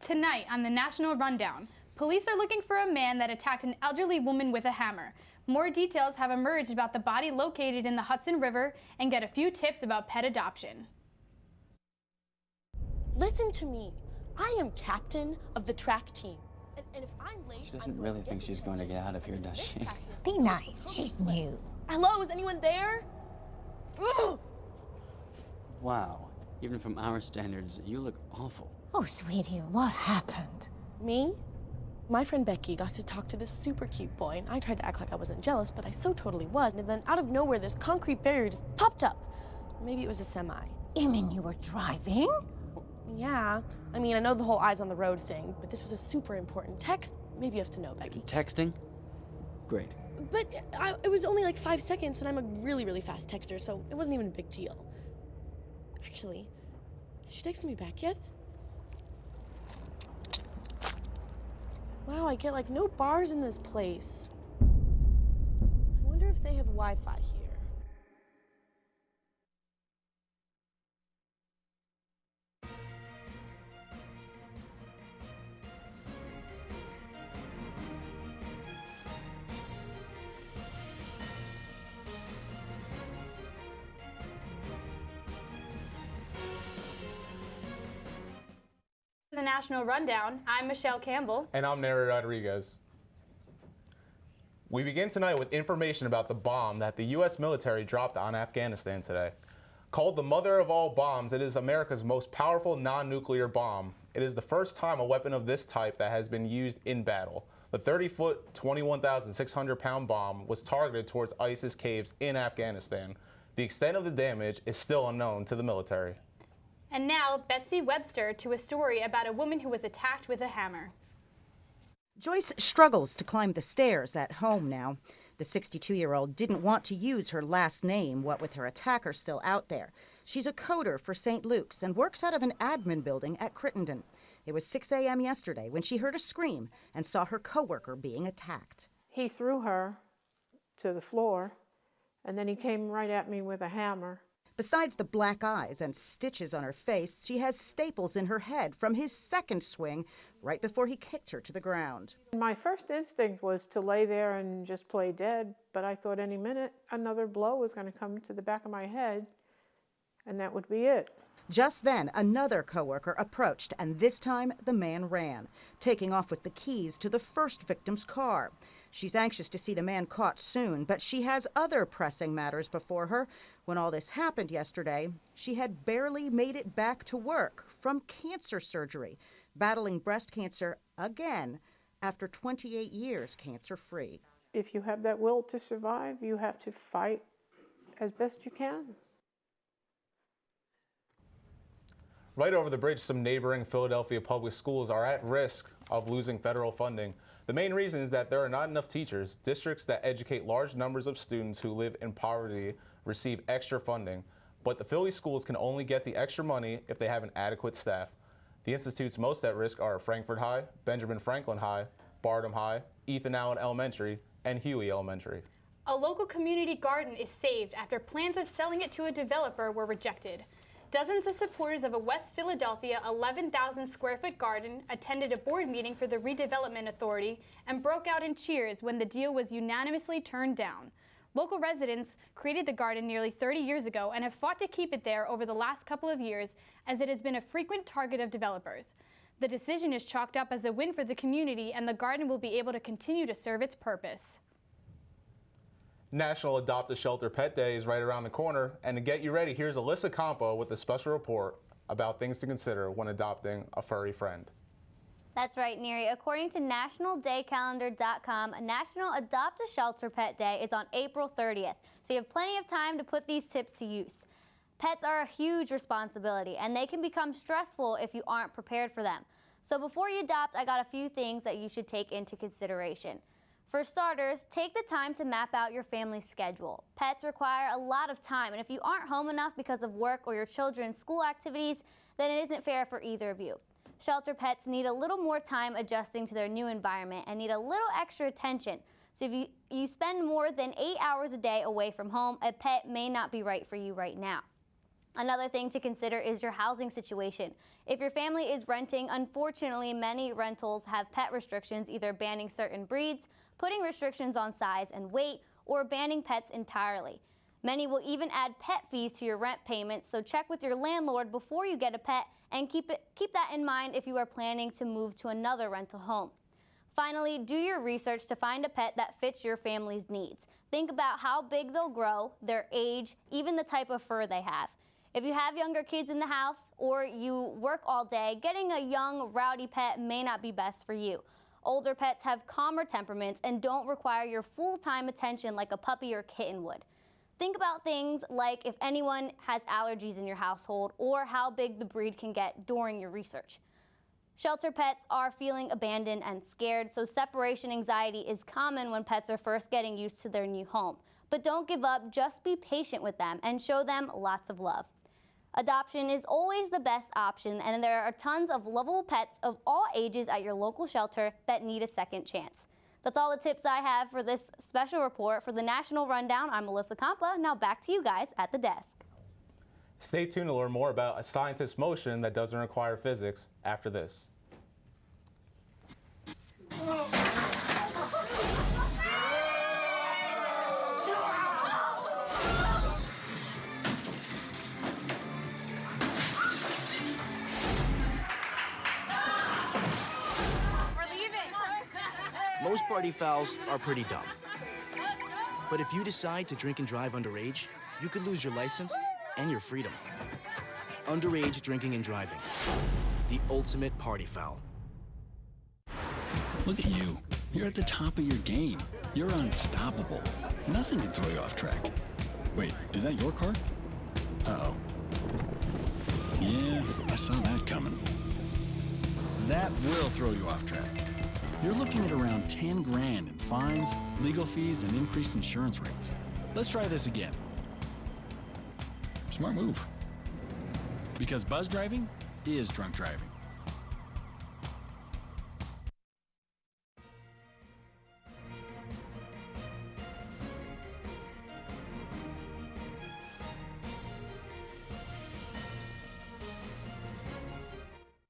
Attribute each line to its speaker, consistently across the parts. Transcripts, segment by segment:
Speaker 1: Tonight on the National Rundown, police are looking for a man that attacked an elderly woman with a hammer. More details have emerged about the body located in the Hudson River, and get a few tips about pet adoption.
Speaker 2: Listen to me. I am captain of the track team. And if I'm late,
Speaker 3: She doesn't really think she's going to get out of here, does she?
Speaker 4: Be nice. She's new.
Speaker 2: Hello, is anyone there? Ugh!
Speaker 3: Wow. Even from our standards, you look awful.
Speaker 4: Oh, sweetie, what happened?
Speaker 2: Me? My friend Becky got to talk to this super cute boy, and I tried to act like I wasn't jealous, but I so totally was. And then out of nowhere, this concrete barrier just popped up. Maybe it was a semi.
Speaker 4: You mean you were driving?
Speaker 2: Yeah. I mean, I know the whole eyes on the road thing, but this was a super important text. Maybe you have to know, Becky.
Speaker 3: Texting? Great.
Speaker 2: But it was only like 5 seconds, and I'm a really, really fast texter, so it wasn't even a big deal. Actually, has she texted me back yet? Wow, I get like no bars in this place. I wonder if they have Wi-Fi here.
Speaker 1: The National Rundown, I'm Michelle Campbell.
Speaker 5: And I'm Neri Rodriguez. We begin tonight with information about the bomb that the U.S. military dropped on Afghanistan today. Called the mother of all bombs, it is America's most powerful non-nuclear bomb. It is the first time a weapon of this type that has been used in battle. The 30-foot, 21,600-pound bomb was targeted towards ISIS caves in Afghanistan. The extent of the damage is still unknown to the military.
Speaker 1: And now, Betsy Webster to a story about a woman who was attacked with a hammer.
Speaker 6: Joyce struggles to climb the stairs at home now. The 62-year-old didn't want to use her last name, what with her attacker still out there. She's a coder for St. Luke's and works out of an admin building at Crittenden. It was 6 a.m. yesterday when she heard a scream and saw her coworker being attacked.
Speaker 7: He threw her to the floor, and then he came right at me with a hammer.
Speaker 6: Besides the black eyes and stitches on her face, she has staples in her head from his second swing right before he kicked her to the ground.
Speaker 7: My first instinct was to lay there and just play dead, but I thought any minute another blow was going to come to the back of my head, and that would be it.
Speaker 6: Just then, another coworker approached, and this time the man ran, taking off with the keys to the first victim's car. She's anxious to see the man caught soon, but she has other pressing matters before her. When all this happened yesterday, she had barely made it back to work from cancer surgery, battling breast cancer again after 28 years cancer-free.
Speaker 7: If you have that will to survive, you have to fight as best you can.
Speaker 5: Right over the bridge, some neighboring Philadelphia public schools are at risk of losing federal funding. The main reason is that there are not enough teachers. Districts that educate large numbers of students who live in poverty receive extra funding, but the Philly schools can only get the extra money if they have an adequate staff. The institutes most at risk are Frankford High, Benjamin Franklin High, Barnum High, Ethan Allen Elementary, and Huey Elementary.
Speaker 1: A local community garden is saved after plans of selling it to a developer were rejected. Dozens of supporters of a West Philadelphia 11,000 square foot garden attended a board meeting for the Redevelopment Authority and broke out in cheers when the deal was unanimously turned down. Local residents created the garden nearly 30 years ago and have fought to keep it there over the last couple of years, as it has been a frequent target of developers. The decision is chalked up as a win for the community, and the garden will be able to continue to serve its purpose.
Speaker 5: National Adopt a Shelter Pet Day is right around the corner, and to get you ready, here's Alyssa Campo with a special report about things to consider when adopting a furry friend.
Speaker 8: That's right, Neri. According to nationaldaycalendar.com, National Adopt a Shelter Pet Day is on April 30th, so you have plenty of time to put these tips to use. Pets are a huge responsibility, and they can become stressful if you aren't prepared for them. So before you adopt, I got a few things that you should take into consideration. For starters, take the time to map out your family's schedule. Pets require a lot of time, and if you aren't home enough because of work or your children's school activities, then it isn't fair for either of you. Shelter pets need a little more time adjusting to their new environment and need a little extra attention. So if you spend more than 8 hours a day away from home, a pet may not be right for you right now. Another thing to consider is your housing situation. If your family is renting, unfortunately, many rentals have pet restrictions, either banning certain breeds, putting restrictions on size and weight, or banning pets entirely. Many will even add pet fees to your rent payments, so check with your landlord before you get a pet and keep that in mind if you are planning to move to another rental home. Finally, do your research to find a pet that fits your family's needs. Think about how big they'll grow, their age, even the type of fur they have. If you have younger kids in the house or you work all day, getting a young, rowdy pet may not be best for you. Older pets have calmer temperaments and don't require your full-time attention like a puppy or kitten would. Think about things like if anyone has allergies in your household or how big the breed can get during your research. Shelter pets are feeling abandoned and scared, so separation anxiety is common when pets are first getting used to their new home. But don't give up, just be patient with them and show them lots of love. Adoption is always the best option, and there are tons of lovable pets of all ages at your local shelter that need a second chance. That's all the tips I have for this special report. For the National Rundown, I'm Melissa Compa. Now back to you guys at the desk.
Speaker 5: Stay tuned to learn more about a scientist's motion that doesn't require physics after this.
Speaker 9: Most party fouls are pretty dumb. But if you decide to drink and drive underage, you could lose your license and your freedom. Underage drinking and driving. The ultimate party foul.
Speaker 10: Look at you. You're at the top of your game. You're unstoppable. Nothing can throw you off track. Wait, is that your car? Uh-oh. Yeah, I saw that coming. That will throw you off track. You're looking at around 10 grand in fines, legal fees, and increased insurance rates. Let's try this again. Smart move. Because buzz driving is drunk driving.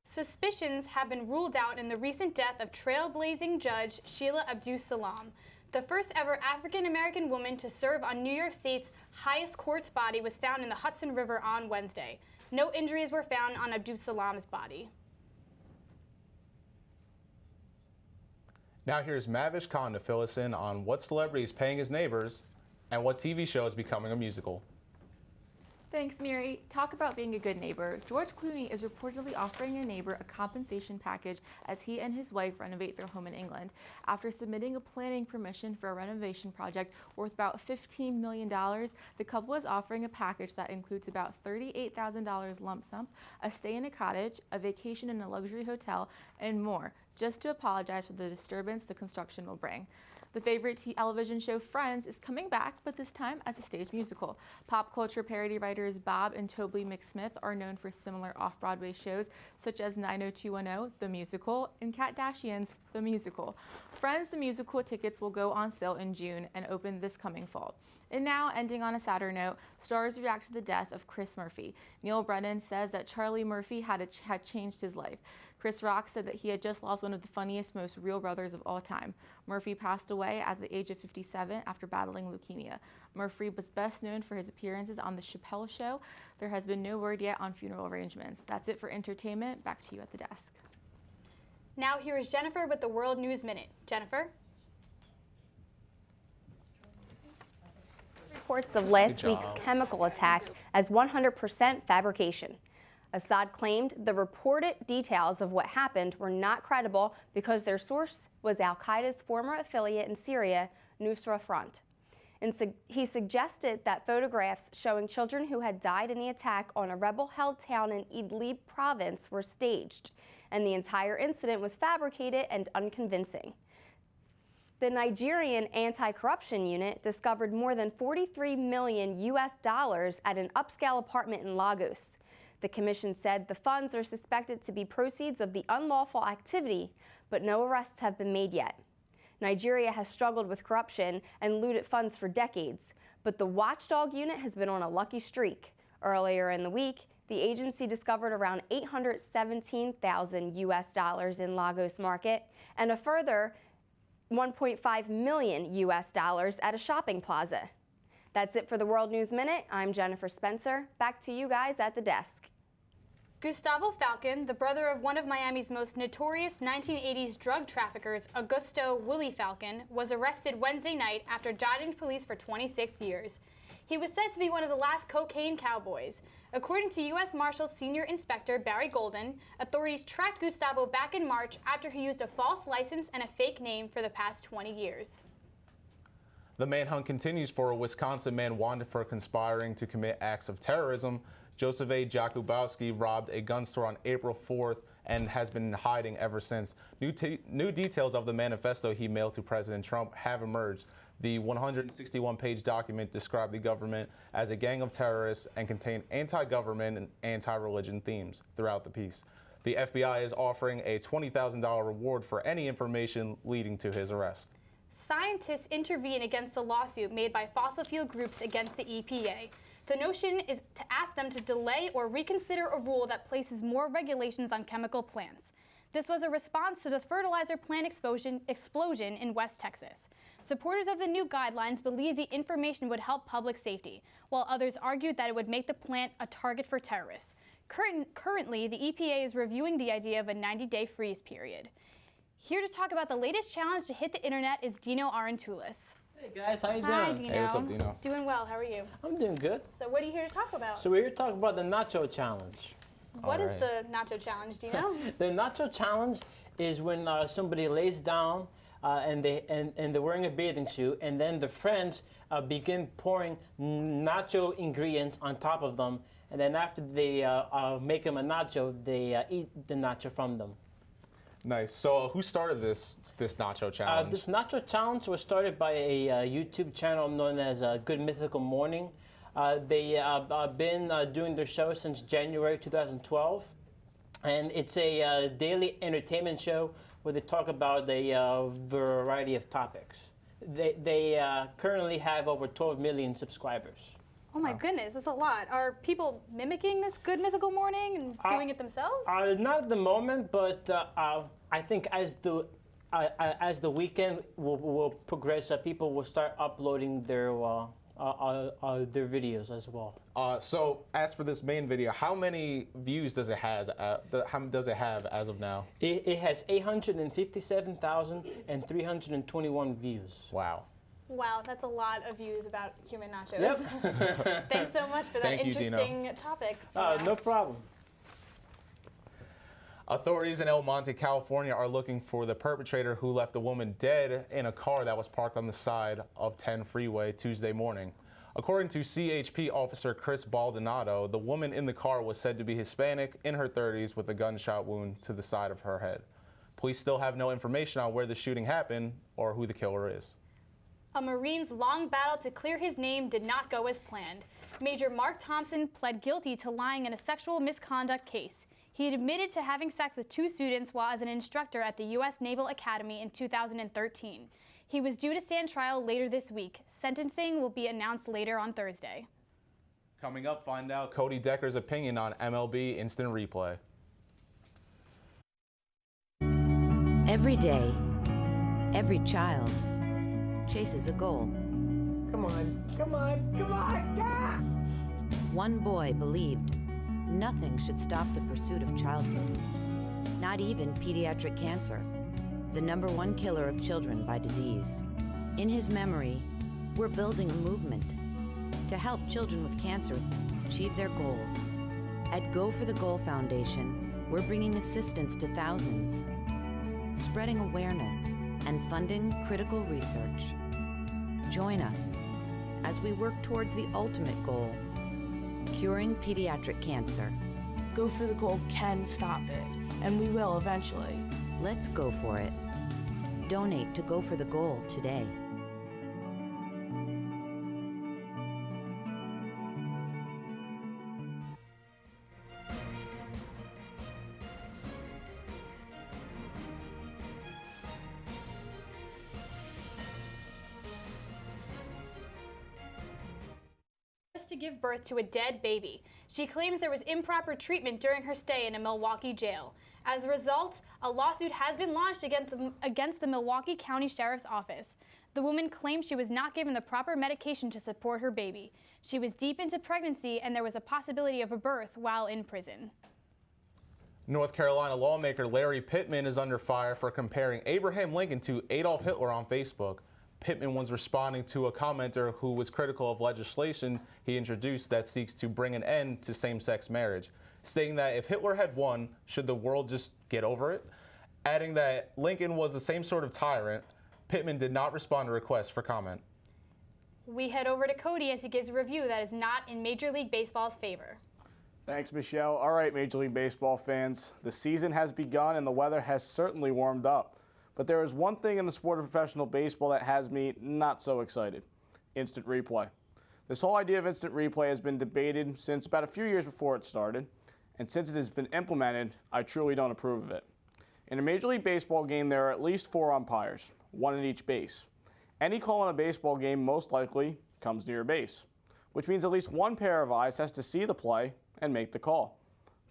Speaker 1: Suspicions have been ruled out in the recent death of trailblazing judge Sheila Abdul Salam. The first ever African-American woman to serve on New York State's highest court's body was found in the Hudson River on Wednesday. No injuries were found on Abdul Salam's body.
Speaker 5: Now here's Mavish Khan to fill us in on what celebrity is paying his neighbors and what TV show is becoming a musical.
Speaker 11: Thanks, Miri. Talk about being a good neighbor. George Clooney is reportedly offering a neighbor a compensation package as he and his wife renovate their home in England. After submitting a planning permission for a renovation project worth about $15 million, the couple is offering a package that includes about $38,000 lump sum, a stay in a cottage, a vacation in a luxury hotel, and more, just to apologize for the disturbance the construction will bring. The favorite television show Friends is coming back, but this time as a stage musical. Pop culture parody writers Bob and Toby McSmith are known for similar off-Broadway shows such as 90210, The Musical, and Kardashians, The Musical. Friends, the musical tickets will go on sale in June and open this coming fall. And now, ending on a sadder note, stars react to the death of Chris Murphy. Neil Brennan says that Charlie Murphy had changed his life. Chris Rock said that he had just lost one of the funniest, most real brothers of all time. Murphy passed away at the age of 57 after battling leukemia. Murphy was best known for his appearances on The Chappelle Show. There has been no word yet on funeral arrangements. That's it for entertainment. Back to you at the desk.
Speaker 1: Now here is Jennifer with the World News Minute. Jennifer?
Speaker 12: Reports of last week's chemical attack as 100% fabrication. Assad claimed the reported details of what happened were not credible because their source was al-Qaeda's former affiliate in Syria, Nusra Front. He suggested that photographs showing children who had died in the attack on a rebel-held town in Idlib province were staged, and the entire incident was fabricated and unconvincing. The Nigerian anti-corruption unit discovered more than $43 million at an upscale apartment in Lagos. The commission said the funds are suspected to be proceeds of the unlawful activity, but no arrests have been made yet. Nigeria has struggled with corruption and looted funds for decades, but the watchdog unit has been on a lucky streak. Earlier in the week, the agency discovered around $817,000 in Lagos Market and a further $1.5 million at a shopping plaza. That's it for the World News Minute. I'm Jennifer Spencer. Back to you guys at the desk.
Speaker 1: Gustavo Falcon, the brother of one of Miami's most notorious 1980s drug traffickers, Augusto Willie Falcon, was arrested Wednesday night after dodging police for 26 years. He was said to be one of the last cocaine cowboys. According to U.S. Marshals Senior Inspector Barry Golden, authorities tracked Gustavo back in March after he used a false license and a fake name for the past 20 years.
Speaker 5: The manhunt continues for a Wisconsin man wanted for conspiring to commit acts of terrorism. Joseph A. Jakubowski robbed a gun store on April 4th and has been in hiding ever since. New details of the manifesto he mailed to President Trump have emerged. The 161-page document described the government as a gang of terrorists and contained anti-government and anti-religion themes throughout the piece. The FBI is offering a $20,000 reward for any information leading to his arrest.
Speaker 1: Scientists intervene against a lawsuit made by fossil fuel groups against the EPA. The notion is to ask them to delay or reconsider a rule that places more regulations on chemical plants. This was a response to the fertilizer plant explosion in West Texas. Supporters of the new guidelines believe the information would help public safety, while others argued that it would make the plant a target for terrorists. Currently, the EPA is reviewing the idea of a 90-day freeze period. Here to talk about the latest challenge to hit the internet is Dino Arantulis.
Speaker 13: Hey guys, how you doing?
Speaker 1: Hi, Dino.
Speaker 5: Hey, what's up, Dino?
Speaker 1: Doing well. How are you?
Speaker 13: I'm doing good.
Speaker 1: So what are you here to talk about?
Speaker 13: So we're here to talk about the Nacho Challenge.
Speaker 1: What is the Nacho Challenge, Dino?
Speaker 13: The Nacho Challenge is when somebody lays down and they're wearing a bathing suit, and then the friends begin pouring nacho ingredients on top of them, and then after they make them a nacho, they eat the nacho from them.
Speaker 5: Nice. So who started this Nacho Challenge?
Speaker 13: This Nacho Challenge was started by a YouTube channel known as Good Mythical Morning. They have been doing their show since January 2012. And it's a daily entertainment show where they talk about a variety of topics. They currently have over 12 million subscribers.
Speaker 1: Oh my goodness, that's a lot. Are people mimicking this Good Mythical Morning and doing it themselves?
Speaker 13: Not at the moment, but I think as the weekend will progress, people will start uploading their videos as well.
Speaker 5: So as for this main video, how many views does it have? How does it have as of now?
Speaker 13: It has 857,321 views.
Speaker 5: Wow.
Speaker 1: Wow, that's a lot of views about human nachos.
Speaker 13: Yep.
Speaker 1: Thanks so much for that
Speaker 5: Thank you,
Speaker 1: interesting topic.
Speaker 13: No problem.
Speaker 5: Authorities in El Monte, California are looking for the perpetrator who left a woman dead in a car that was parked on the side of 10 freeway Tuesday morning. According to CHP officer Chris Baldonado, the woman in the car was said to be Hispanic, in her 30s, with a gunshot wound to the side of her head. Police still have no information on where the shooting happened or who the killer is.
Speaker 1: A Marine's long battle to clear his name did not go as planned. Major Mark Thompson pled guilty to lying in a sexual misconduct case. He admitted to having sex with 2 students while as an instructor at the U.S. Naval Academy in 2013. He was due to stand trial later this week. Sentencing will be announced later on Thursday.
Speaker 5: Coming up, find out Cody Decker's opinion on MLB Instant Replay.
Speaker 14: Every day, every child chases a goal.
Speaker 15: Come on, come on, come on! Ah!
Speaker 14: One boy believed nothing should stop the pursuit of childhood, not even pediatric cancer, the #1 killer of children by disease. In his memory, we're building a movement to help children with cancer achieve their goals. At Go for the Goal Foundation, we're bringing assistance to thousands, spreading awareness and funding critical research. Join us as we work towards the ultimate goal, curing pediatric cancer.
Speaker 2: Go for the Goal can stop it, and we will eventually.
Speaker 14: Let's go for it. Donate to Go for the Goal today.
Speaker 1: to give birth to a dead baby. She claims there was improper treatment during her stay in a Milwaukee jail. As a result, a lawsuit has been launched against the Milwaukee County Sheriff's Office. The woman claims she was not given the proper medication to support her baby. She was deep into pregnancy and there was a possibility of a birth while in prison.
Speaker 5: North Carolina lawmaker Larry Pittman is under fire for comparing Abraham Lincoln to Adolf Hitler on Facebook. Pittman was responding to a commenter who was critical of legislation he introduced that seeks to bring an end to same-sex marriage, stating that if Hitler had won, should the world just get over it? Adding that Lincoln was the same sort of tyrant, Pittman did not respond to requests for comment.
Speaker 1: We head over to Cody as he gives a review that is not in Major League Baseball's favor.
Speaker 16: Thanks, Michelle. All right, Major League Baseball fans, the season has begun and the weather has certainly warmed up. But there is one thing in the sport of professional baseball that has me not so excited: instant replay. This whole idea of instant replay has been debated since about a few years before it started, and since it has been implemented, I truly don't approve of it. In a Major League Baseball game, there are at least 4 umpires, 1 at each base. Any call in a baseball game most likely comes near base, which means at least 1 pair of eyes has to see the play and make the call.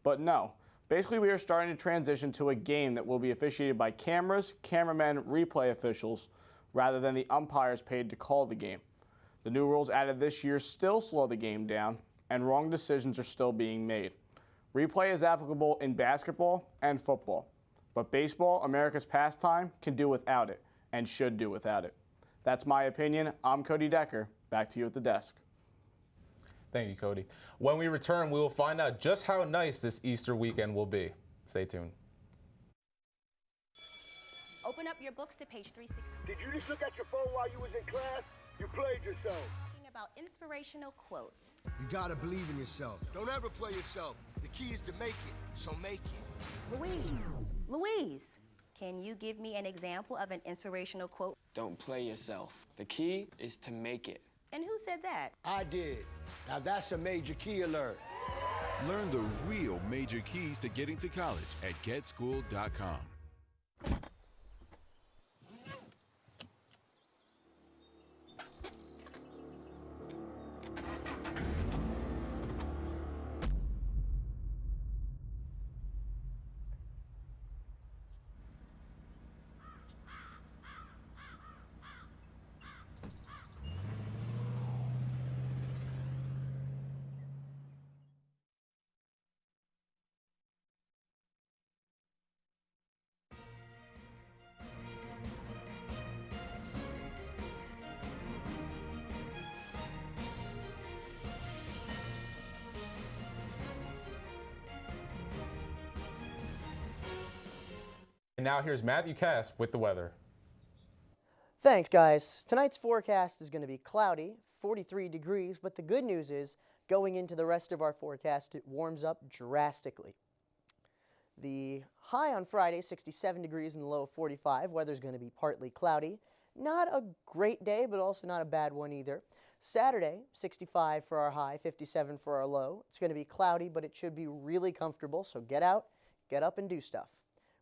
Speaker 16: But no, basically we are starting to transition to a game that will be officiated by cameras, cameramen, replay officials, rather than the umpires paid to call the game. The new rules added this year still slow the game down, and wrong decisions are still being made. Replay is applicable in basketball and football, but baseball, America's pastime, can do without it, and should do without it. That's my opinion. I'm Cody Decker. Back to you at the desk.
Speaker 5: Thank you, Cody. When we return, we will find out just how nice this Easter weekend will be. Stay tuned.
Speaker 17: Open up your books to page 360.
Speaker 15: Did you just look at your phone while you was in class? You played yourself.
Speaker 17: Talking about inspirational quotes.
Speaker 18: You gotta believe in yourself. Don't ever play yourself. The key is to make it, so make it.
Speaker 17: Louise, can you give me an example of an inspirational quote?
Speaker 19: Don't play yourself. The key is to make it.
Speaker 17: And who said that?
Speaker 15: I did. Now that's a major key alert.
Speaker 20: Learn the real major keys to getting to college at getschool.com.
Speaker 5: And now here's Matthew Cass with the weather.
Speaker 21: Thanks, guys. Tonight's forecast is going to be cloudy, 43 degrees, but the good news is going into the rest of our forecast, it warms up drastically. The high on Friday, 67 degrees and the low of 45. Weather's going to be partly cloudy. Not a great day, but also not a bad one either. Saturday, 65 for our high, 57 for our low. It's going to be cloudy, but it should be really comfortable, so get out, get up, and do stuff.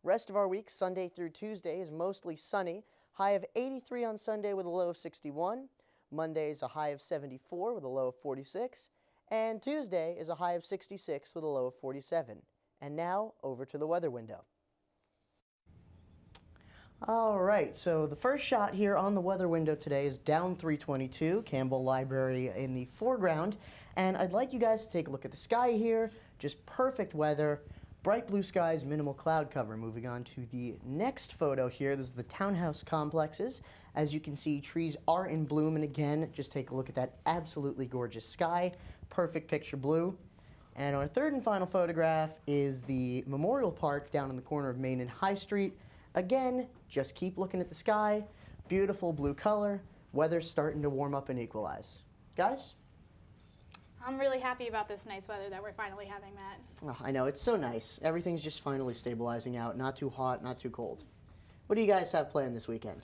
Speaker 21: Rest of our week, Sunday through Tuesday, is mostly sunny. High of 83 on Sunday with a low of 61. Monday is a high of 74 with a low of 46. And Tuesday is a high of 66 with a low of 47. And now, over to the weather window. All right, so the first shot here on the weather window today is down 322, Campbell Library in the foreground. And I'd like you guys to take a look at the sky here. Just perfect weather. Bright blue skies, minimal cloud cover. Moving on to the next photo here. This is the townhouse complexes. As you can see, trees are in bloom. And again, just take a look at that absolutely gorgeous sky. Perfect picture blue. And our third and final photograph is the Memorial Park down in the corner of Main and High Street. Again, just keep looking at the sky. Beautiful blue color. Weather's starting to warm up and equalize. Guys?
Speaker 1: I'm really happy about this nice weather that we're finally having, Matt.
Speaker 21: Oh, I know, it's so nice. Everything's just finally stabilizing out. Not too hot, not too cold. What do you guys have planned this weekend?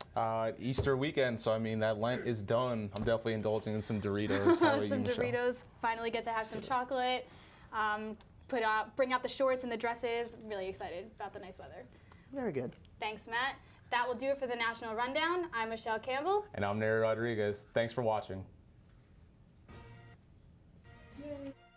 Speaker 5: Easter weekend, so I mean, that Lent is done. I'm definitely indulging in some Doritos. How about you,
Speaker 1: Some
Speaker 5: Michelle?
Speaker 1: Doritos. Finally get to have some chocolate. Bring out the shorts and the dresses. Really excited about the nice weather.
Speaker 21: Very good.
Speaker 1: Thanks, Matt. That will do it for the National Rundown. I'm Michelle Campbell.
Speaker 5: And I'm Neri Rodriguez. Thanks for watching.
Speaker 7: Yay.